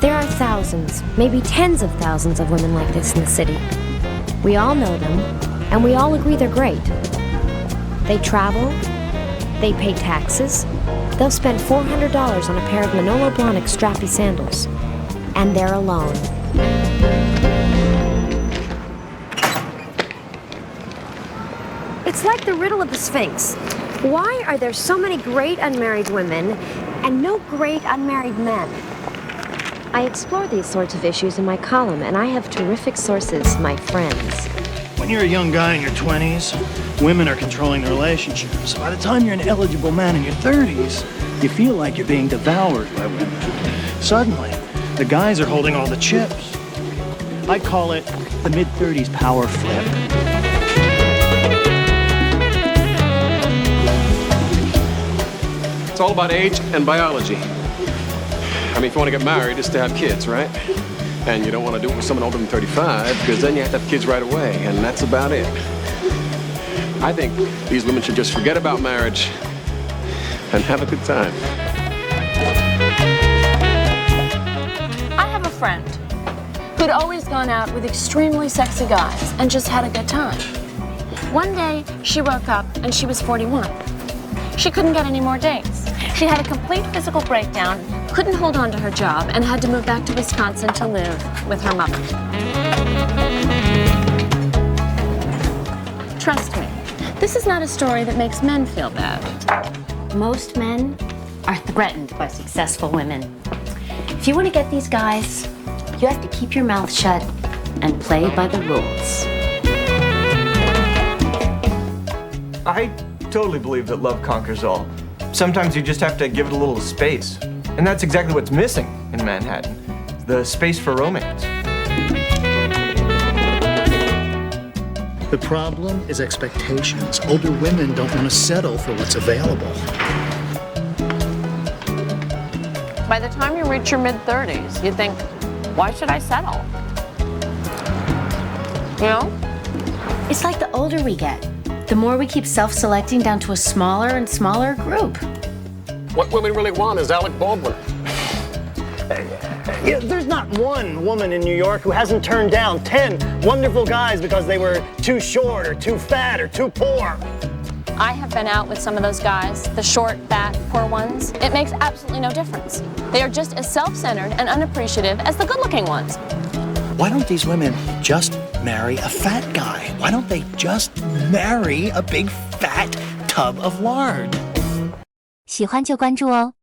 There are thousands, maybe tens of thousands of women like this in the city. We all know them, and we all agree they're great. They travel, they pay taxes, they'll spend $400 on a pair of Manolo Blahnik strappy sandals, and they're alone. It's like the riddle of the Sphinx. Why are there so many great unmarried women and no great unmarried men? I explore these sorts of issues in my column, and I have terrific sources, my friends. When you're a young guy in your 20s, women are controlling the relationships. By the time you're an eligible man in your 30s, you feel like you're being devoured by women. Suddenly, the guys are holding all the chips. I call it the mid-30s power flip. It's all about age and biology. I mean, if you want to get married, it's to have kids, right? And you don't want to do it with someone older than 35, because then you have to have kids right away, and that's about it. I think these women should just forget about marriage and have a good time. I have a friend who'd always gone out with extremely sexy guys and just had a good time. One day, she woke up and she was 41. She couldn't get any more dates. She had a complete physical breakdown, couldn't hold on to her job, and had to move back to Wisconsin to live with her mother. Trust me, this is not a story that makes men feel bad. Most men are threatened by successful women. If you want to get these guys, you have to keep your mouth shut and play by the rules. I totally believe that love conquers all. Sometimes you just have to give it a little space. And that's exactly what's missing in Manhattan. The space for romance. The problem is expectations. Older women don't want to settle for what's available. By the time you reach your mid-30s, you think, why should I settle? You know? It's like the older we get, the more we keep self-selecting down to a smaller and smaller group. What women really want is Alec Baldwin. Yeah, there's not one woman in New York who hasn't turned down 10 wonderful guys because they were too short or too fat or too poor. I have been out with some of those guys, the short, fat, poor ones. It makes absolutely no difference. They are just as self-centered and unappreciative as the good-looking ones. Why don't these women just marry a fat guy? Why don't they just marry a big fat tub of lard? 喜欢就关注哦。